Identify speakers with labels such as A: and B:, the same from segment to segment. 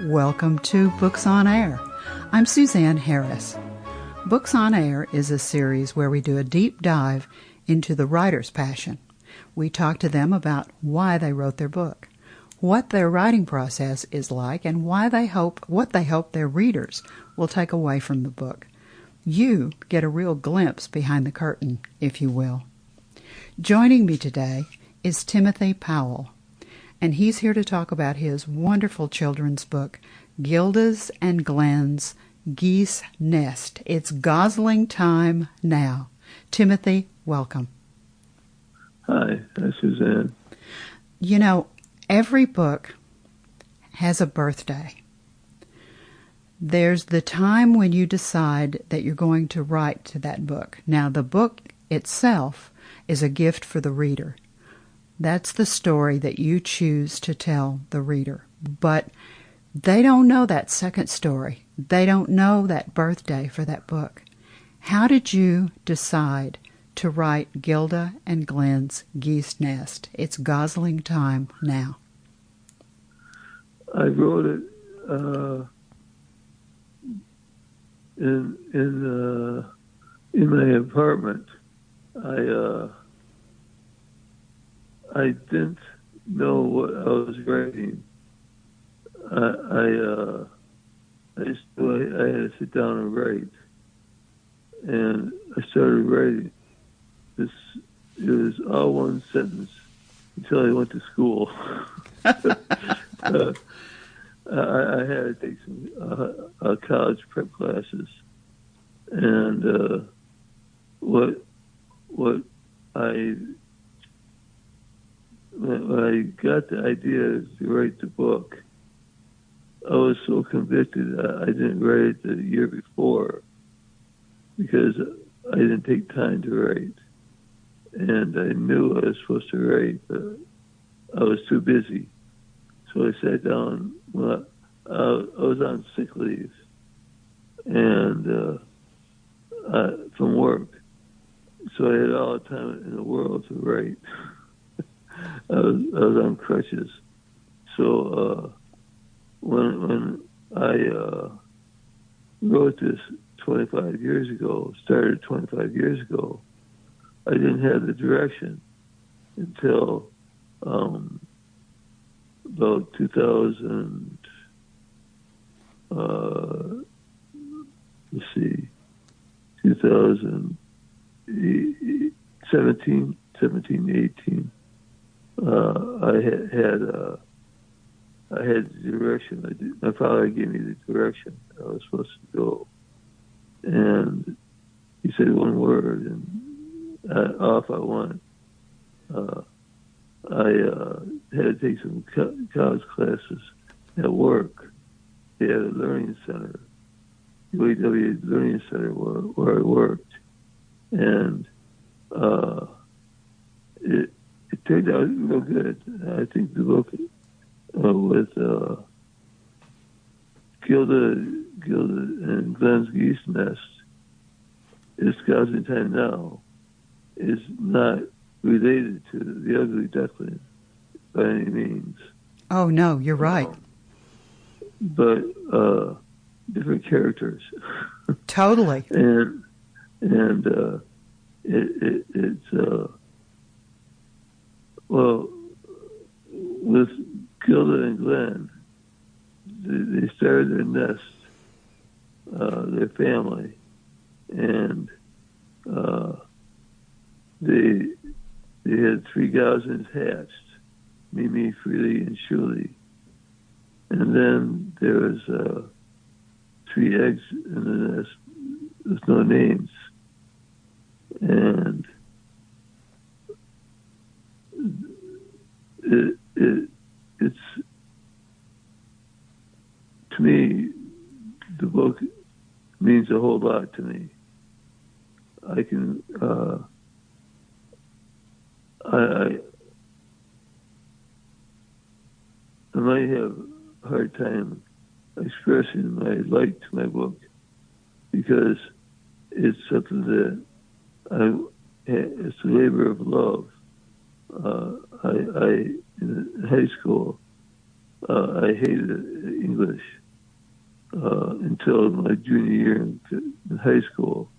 A: Welcome to Books on Air. I'm Suzanne Harris. Books on Air is a series where we do a deep dive into the writer's passion. We talk to them about why they wrote their book, what their writing process is like, and what they hope their readers will take away from the book. You get a real glimpse behind the curtain, if you will. Joining me today is Timothy Powell, and he's here to talk about his wonderful children's book, GILDA'S and GLEN'S, Geese Nest. It's Gosling time now. Timothy, welcome.
B: Hi, Suzanne.
A: You know, every book has a birthday. There's the time when you decide that you're going to write to that book. Now, the book itself is a gift for the reader. That's the story that you choose to tell the reader. But they don't know that second story. They don't know that birthday for that book. How did you decide to write Gilda and Glen's Geese Nest? It's Gosling time now.
B: I wrote it in my apartment. I didn't know what I was writing. I had to sit down and write, and I started writing. It was all one sentence until I went to school. I had to take some college prep classes, and when I got the idea to write the book, I was so convicted. I didn't write it the year before because I didn't take time to write. And I knew I was supposed to write, but I was too busy. So I sat down. Well, I was on sick leave and from work. So I had all the time in the world to write. I was on crutches. So when I wrote this 25 years ago, started 25 years ago, I didn't have the direction until about 2000. Let's see, 2017, 18. I had the direction. My father gave me the direction I was supposed to go, and he said one word, and off I went. I had to take some college classes at work. They had a learning center, UAW Learning Center, where I worked, and it turned out real good. I think the book with Gilda and Glen's Geese Nest, It's Gosling Time Now, is not related to The Ugly Duckling by any means.
A: Oh, no, you're right.
B: But different characters.
A: Totally.
B: and it's well, with Gilda and Glen, they started their nest, their family, and they had 3 goslings hatched, Mimi, Freely, and Shuli. And then there was 3 eggs in the nest with no names. And it's to me, the book means a whole lot to me. I can I might have a hard time expressing my like to my book because it's something that it's a labor of love. In high school, I hated English until my junior year in high school.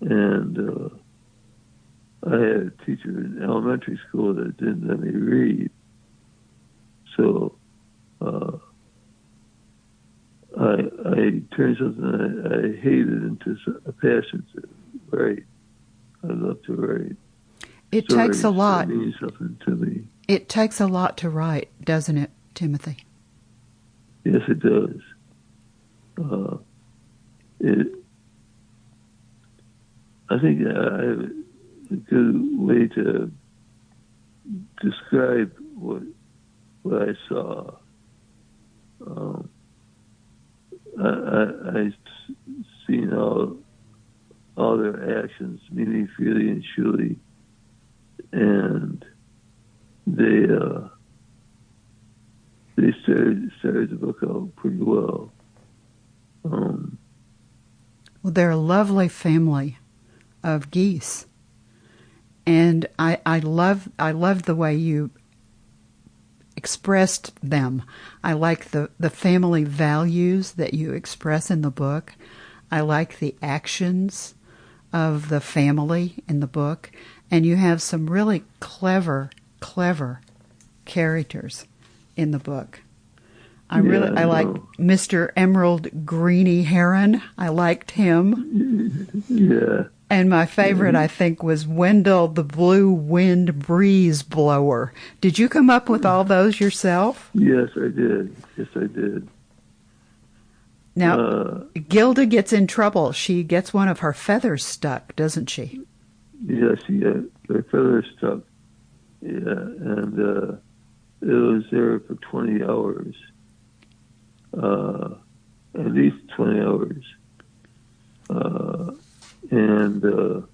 B: And I had a teacher in elementary school that didn't let me read. So I turned something I hated into a passion to write. I love to write.
A: It takes a lot.
B: It means something to me.
A: It takes a lot to write, doesn't it, Timothy?
B: Yes, it does. I think I have a good way to describe what I saw. I seen all their actions, Mimi, Feely, and Shuli, and they started the book out pretty well.
A: Well, they're a lovely family of geese, and I love the way you expressed them. I like the family values that you express in the book. I like the actions of the family in the book, and you have some really clever characters in the book. I like Mr. Emerald Greeny Heron. I liked him.
B: Yeah.
A: And my favorite, I think, was Wendell the Blue Wind Breeze Blower. Did you come up with all those yourself?
B: Yes, I did. Yes, I did.
A: Now, Gilda gets in trouble. She gets one of her feathers stuck, doesn't she?
B: Yes, she got her feathers stuck. Yeah, and it was there for 20 hours. At least 20 hours. And it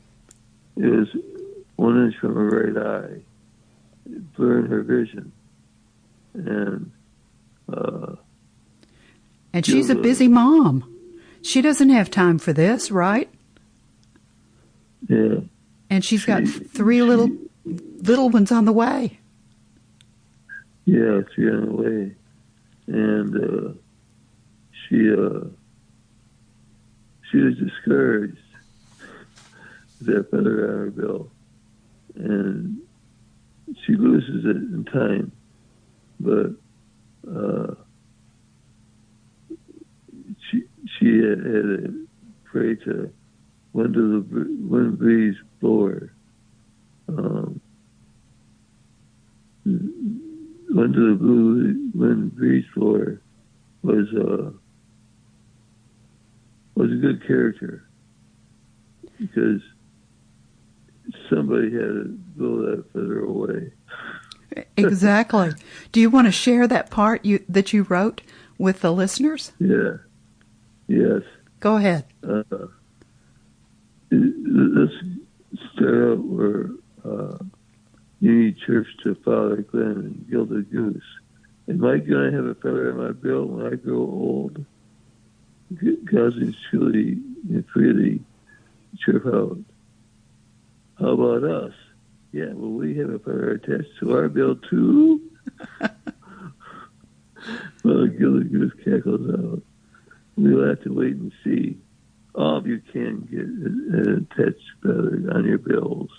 B: was 1 inch from her right eye. It blurred her vision.
A: And she's a busy mom. She doesn't have time for this, right?
B: Yeah.
A: And she's got 3 little ones on the way.
B: Yeah, 3 on the way. And she was discouraged with that feather on her bill. And she loses it in time. But she had to pray to Wind Breeze Blower. Under the Blue Wind Breeze Blower was a good character because somebody had to blow that feather away.
A: Exactly. Do you want to share that part that you wrote with the listeners?
B: Yeah. Yes.
A: Go ahead.
B: Let's start out where you need church to Father Glenn and Gilded Goose. Am I going to have a feather in my bill when I grow old? Gosling, truly and freely chirp out. How about us? Yeah, will we have a feather attached to our bill too? Well, Gilded Goose cackles out. We'll have to wait and see. All of you can get an attached feather on your bills.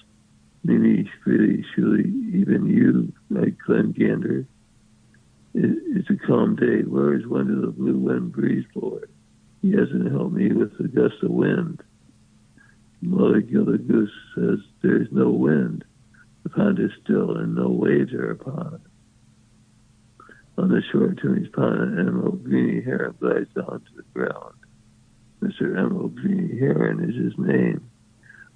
B: Mimi, Freely, Shuli, even you, like Glenn Gander. It's a calm day. Where is Wendell the Blue Wind Breeze Blower? He hasn't helped me with the gust of wind. Mother Gilded Goose says there's no wind. The pond is still and no waves are upon it. On the shore of Timmy's pond, an emerald greeny heron glides down to the ground. Mr. Emerald Greeny Heron is his name.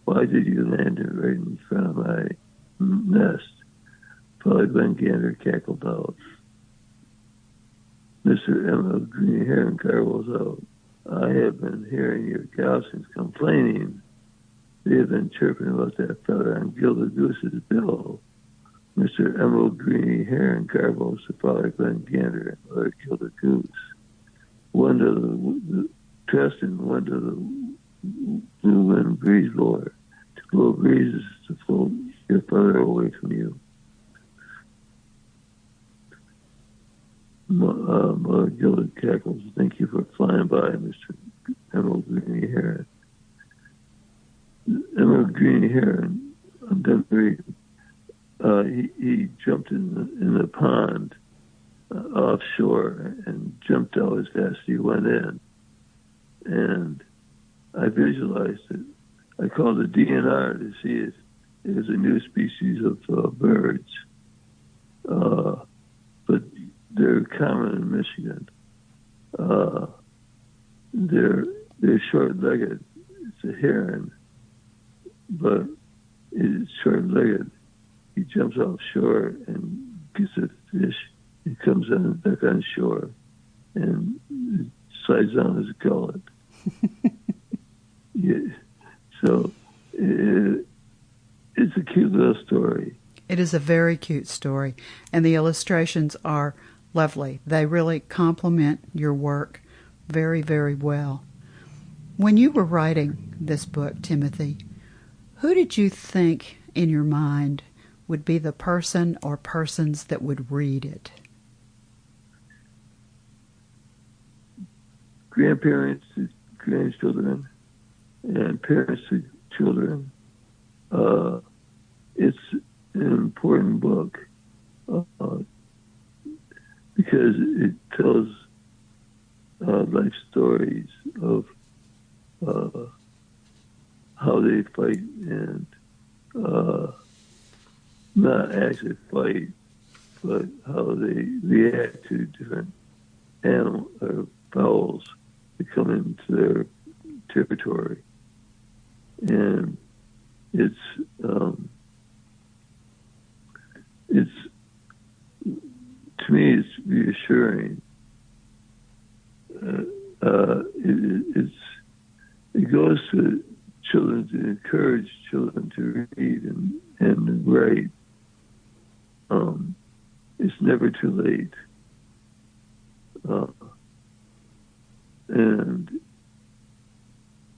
B: Why did you land it right in front of my nest? Father Glenn Gander cackled out. Mr. Emerald Greeny Heron garbles out. I have been hearing your Goslings complaining. They have been chirping about that feather on Gilded Goose's bill. Mr. Emerald Greeny Heron garbles to Father Glenn Gander and Mother Gilded Goose. One of the trust in one of the Blue Wind Breeze Blower to blow breezes to float your feather away from you. Gilded Cackles. Thank you for flying by, Mr. Emerald Greeny Heron. Emerald Greeny Heron, I'm done reading. He jumped in the pond offshore and jumped out as fast as he went in. And I visualized it. I called it DNR to see if it was a new species of birds. But they're common in Michigan. They're short-legged. It's a heron, but it's short-legged. He jumps offshore and gets a fish. He comes back on shore and it slides down his gullet. Yeah. So it's a cute little story.
A: It is a very cute story, and the illustrations are lovely. They really complement your work very, very well. When you were writing this book, Timothy, who did you think in your mind would be the person or persons that would read it?
B: Grandparents to grandchildren and parents to children. It's an important book because it tells life stories of how they fight and not actually fight, but how they react to different animals or fowls that come into their territory. And it's to me, it's reassuring. It goes to children to encourage children to read and write. It's never too late. And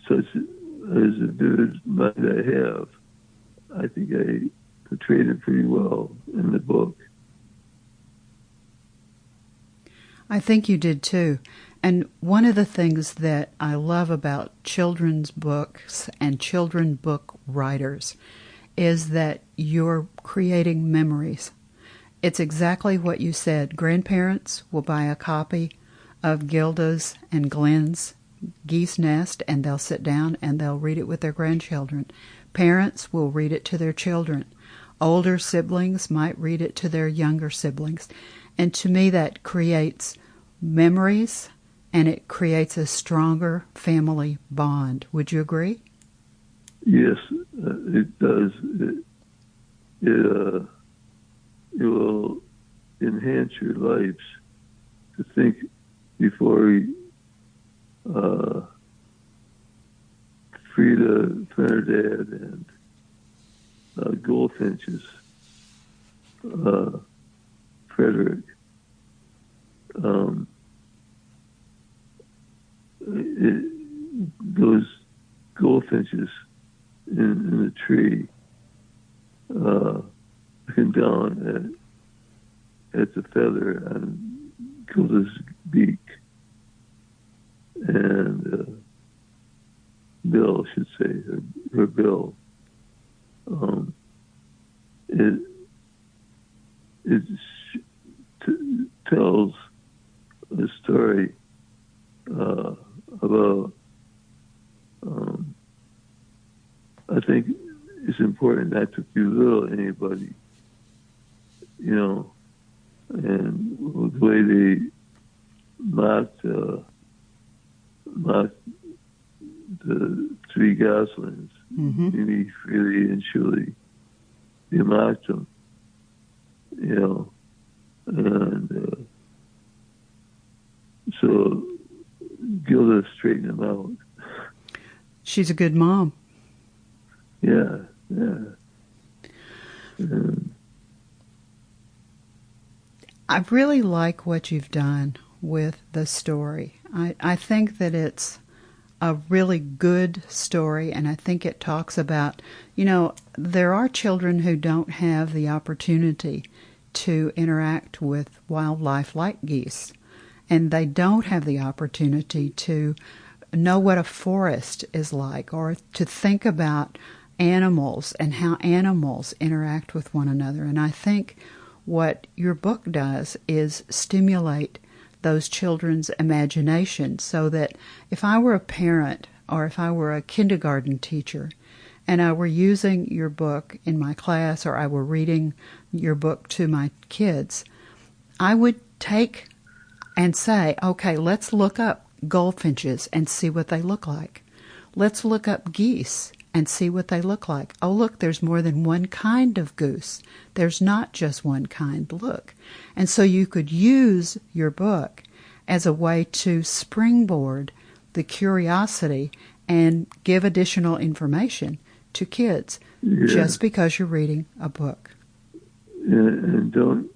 B: so as a vivid mind I have, I think I portrayed it pretty well in the book.
A: I think you did too. And one of the things that I love about children's books and children book writers is that you're creating memories. It's exactly what you said. Grandparents will buy a copy of GILDA'S and GLEN'S Geese Nest, and they'll sit down and they'll read it with their grandchildren. Parents will read it to their children. Older siblings might read it to their younger siblings. And to me, that creates memories, and it creates a stronger family bond. Would you agree?
B: Yes, it does. It will enhance your lives to think before you Frida, Trinidad, and goldfinches, Frederick. Those goldfinches in the tree looking down at the feather on Gilda's beak, and bill, I should say, her bill. It tells a story about. I think it's important not to belittle anybody, you know, and the way they mocked the three Goslings, Mimi, Freely, and Shuli. They mocked them, you know, and so Gilda straightened them out.
A: She's a good mom.
B: Yeah.
A: I really like what you've done with the story. I think that it's a really good story, and I think it talks about, you know, there are children who don't have the opportunity to interact with wildlife like geese, and they don't have the opportunity to know what a forest is like, or to think about animals and how animals interact with one another. And I think what your book does is stimulate those children's imagination, so that if I were a parent or if I were a kindergarten teacher and I were using your book in my class, or I were reading your book to my kids, I would take and say, okay, let's look up goldfinches and see what they look like. Let's look up geese and see what they look like. Oh, look, there's more than one kind of goose. There's not just one kind. Look. And so you could use your book as a way to springboard the curiosity and give additional information to kids, just because you're reading a book.
B: And don't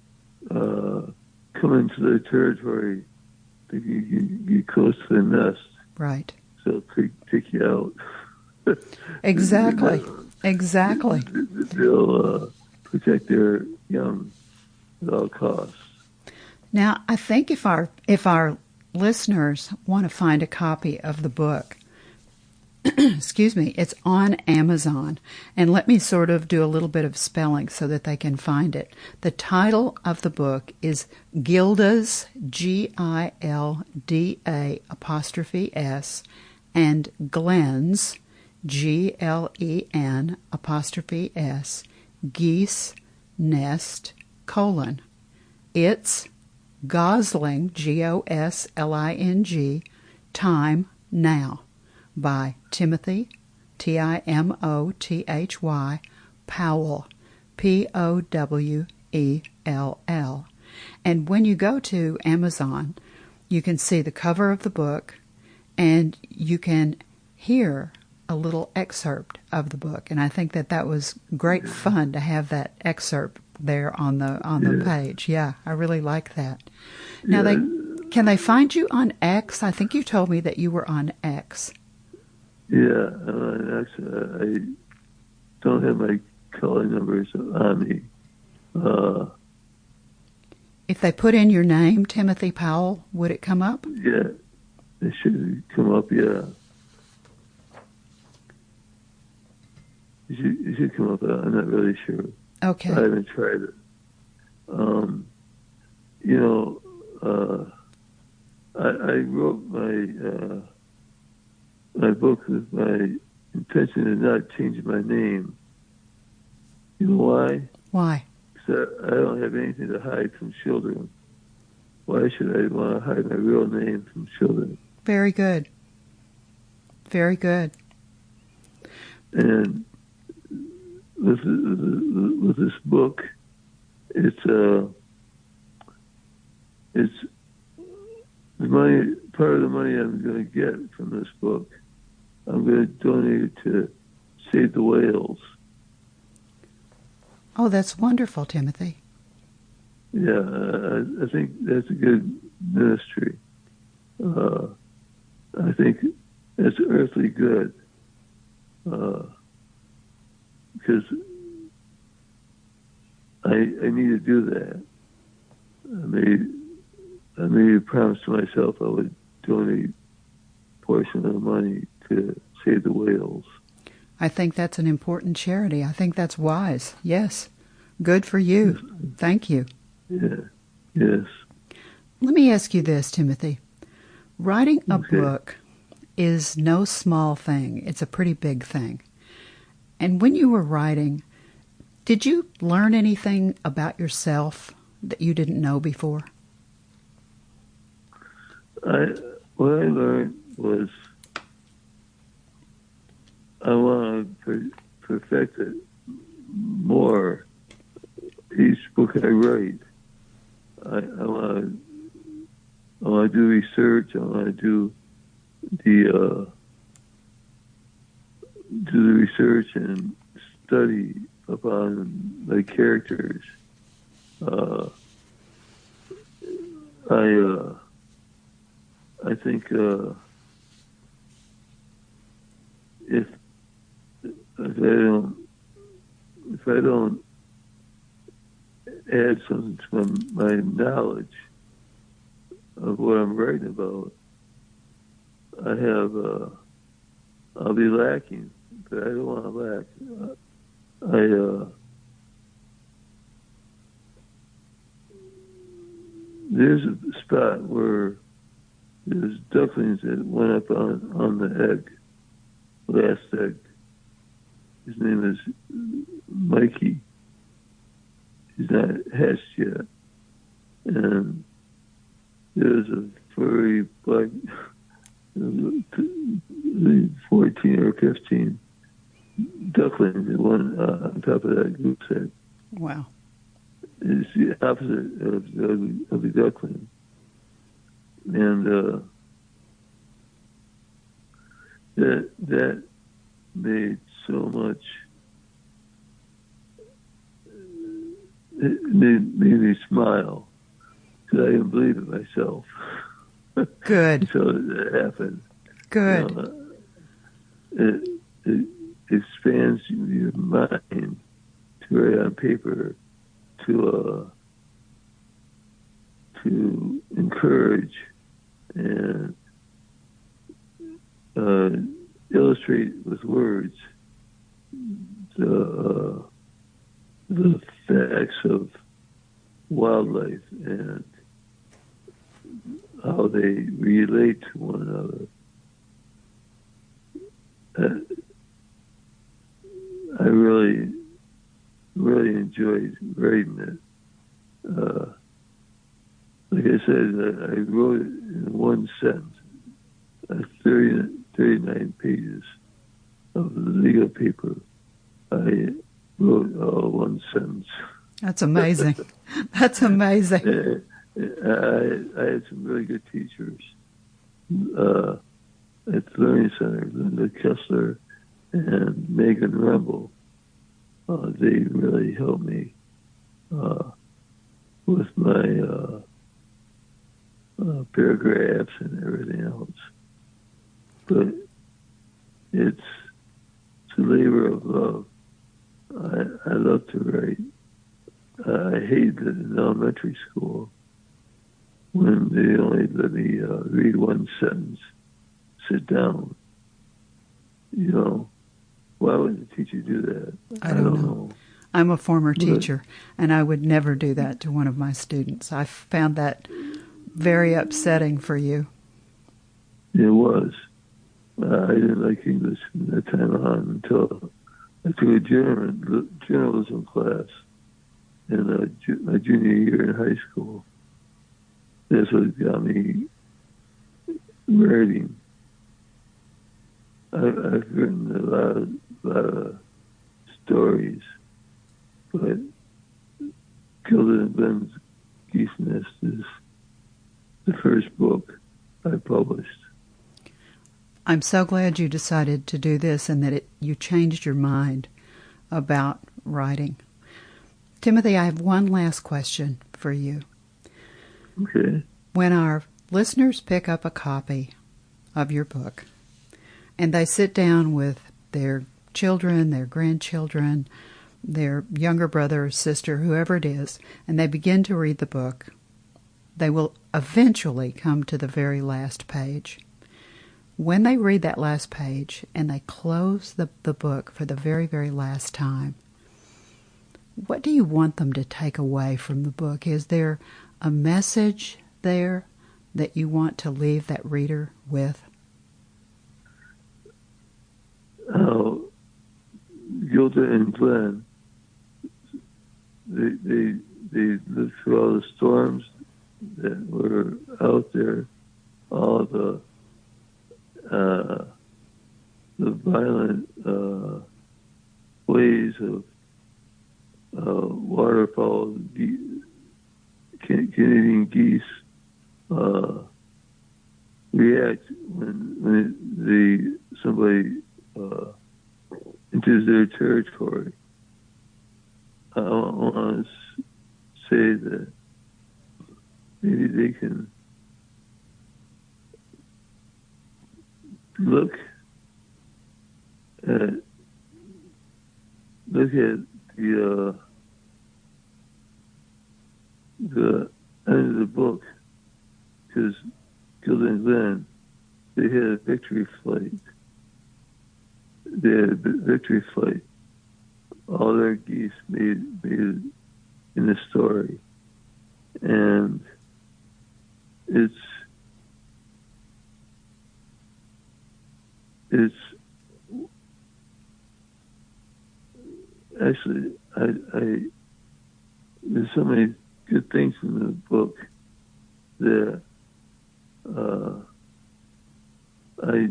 B: come into their territory that you get close to the nest.
A: Right.
B: So take you out.
A: Exactly. Exactly.
B: They'll protect their young at all costs.
A: Now, I think if our listeners want to find a copy of the book, excuse me, it's on Amazon. And let me sort of do a little bit of spelling so that they can find it. The title of the book is GILDA'S, GILDA''S, and GLEN'S, GLEN''S, Geese, Nest, : It's Gosling, GOSLING, Time Now, by Timothy, TIMOTHY, Powell, POWELL. And when you go to Amazon, you can see the cover of the book, and you can hear a little excerpt of the book. And I think that was great fun to have that excerpt there on the page. Yeah, I really like that. Now, can they find you on X? I think you told me that you were on X.
B: Yeah, actually, I don't have my calling numbers on me.
A: If they put in your name, Timothy Powell, would it come up?
B: Yeah, it should come up, yeah. It should come up. I'm not really sure.
A: Okay.
B: I haven't tried it. I wrote my book with my intention of not changing my name. You know why?
A: Why?
B: Because I don't have anything to hide from children. Why should I want to hide my real name from children?
A: Very good. Very good.
B: And with this book, it's the money. Part of the money I'm going to get from this book, I'm going to donate it to Save the Whales.
A: Oh, that's wonderful, Timothy.
B: Yeah, I think that's a good ministry. I think it's earthly good. Because I need to do that. I made a promise to myself I would donate a portion of the money to Save the Whales.
A: I think that's an important charity. I think that's wise. Yes. Good for you. Thank you.
B: Yeah. Yes.
A: Let me ask you this, Timothy. Writing a book is no small thing. It's a pretty big thing. And when you were writing, did you learn anything about yourself that you didn't know before?
B: What I learned was I want to perfect it more. Each book I write, I want to do research. I want to do the research and study upon the characters. I think if I don't add something to my knowledge of what I'm writing about, I have, I'll be lacking, but I don't want to lack. There's a spot where there's ducklings that went up on the egg, last egg. His name is Mikey. He's not hatched yet. And there's a furry black, 14 or 15 ducklings that went on top of that goose egg.
A: Wow.
B: It's the opposite of the duckling. And that made so much. It made me smile because I didn't believe it myself.
A: Good.
B: So it happened.
A: Good.
B: It expands your mind to write on paper, to encourage and illustrate with words the facts of wildlife and how they relate to one another. I really enjoyed writing it. Like I said, I wrote it in one sentence, 39 pages of legal paper. I wrote all one sentence.
A: That's amazing. That's amazing.
B: I had some really good teachers at the Learning Center, Linda Kessler and Megan Rumble. They really helped me with my paragraphs and everything else. But it's a labor of love. I love to write. I hated it in elementary school when they only let me read one sentence, sit down. You know, why would the teacher do that?
A: I don't know. I'm a former teacher, and I would never do that to one of my students. I found that very upsetting for you.
B: It was. I didn't like English from that time on until I took a journalism class in my junior year in high school. That's what got me writing. I've written a lot of stories, but GILDA'S, Geese is the first book I published.
A: I'm so glad you decided to do this and that you changed your mind about writing. Timothy, I have one last question for you.
B: Okay.
A: When our listeners pick up a copy of your book and they sit down with their children, their grandchildren, their younger brother or sister, whoever it is, and they begin to read the book, they will eventually come to the very last page. When they read that last page and they close the book for the very, very last time, what do you want them to take away from the book? Is there a message there that you want to leave that reader with?
B: Gilda and Glenn, they lived through all the storms that were out there, all the violent ways of waterfowl, Canadian geese react when somebody enters their territory. I want to say that maybe they can look at the the end of the book, because Gilda and Glenn, they had a victory flight. They had a victory flight. All their geese made it in the story. And it's actually, there's so many good things in the book that I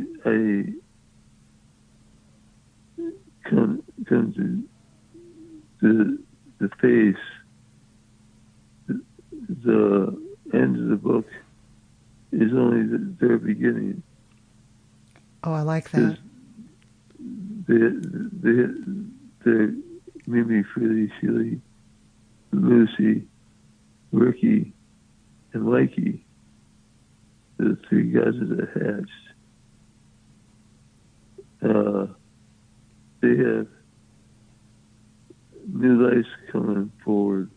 B: come to the face. The end of the book is only their beginning.
A: Oh, I like that.
B: They're Mimi, Freely, Sheely, Lucy, Ricky, and Mikey, the three guys that hatched. They have new lives coming forward,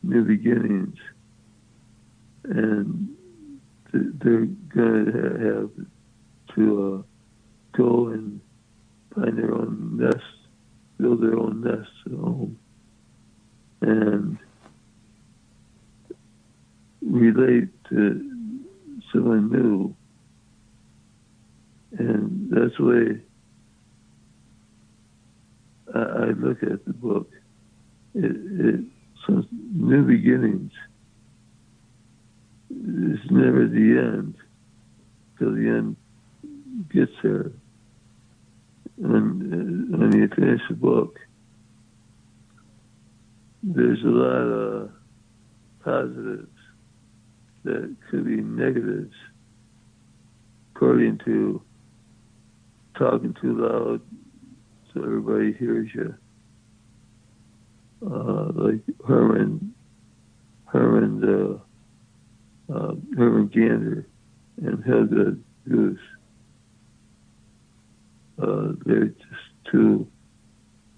B: new beginnings, and they're going to have to go and find their own nest, build their own nest at home, and relate to someone new. And that's the way I look at the book. It's some new beginnings. It's never the end till the end gets there. And when you finish the book, there's a lot of positives that could be negatives, according to talking too loud so everybody hears you. Like Herman Gander and Helga Goose. They're just two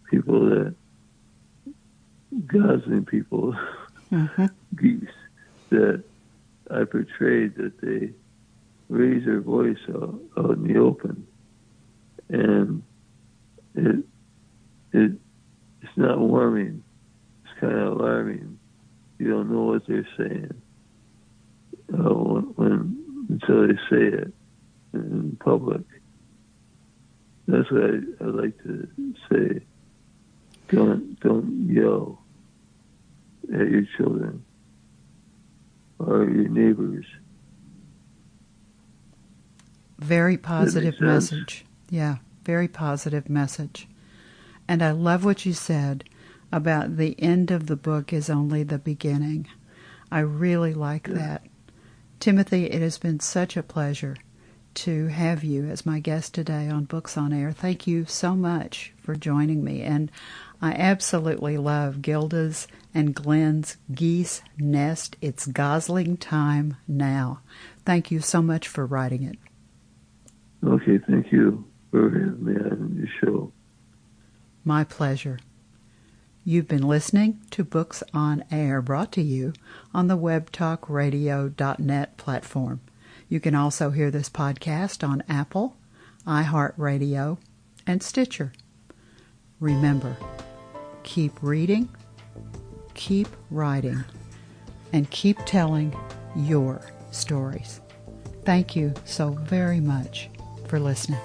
B: people that, Gosling people, Geese, that I portrayed that they raise their voice out in the open. And it's not warming. It's kind of alarming. You don't know what they're saying until they say it in public. That's what I like to say. Don't yell at your children or your neighbors.
A: Very positive message. Yeah, very positive message. And I love what you said about the end of the book is only the beginning. I really like that. Timothy, it has been such a pleasure to have you as my guest today on Books on Air. Thank you so much for joining me. And I absolutely love Gilda's and Glen's Geese Nest. It's Gosling time now. Thank you so much for writing it.
B: Okay, thank you for having me on your show.
A: My pleasure. You've been listening to Books on Air, brought to you on the webtalkradio.net platform. You can also hear this podcast on Apple, iHeartRadio, and Stitcher. Remember, keep reading, keep writing, and keep telling your stories. Thank you so very much for listening.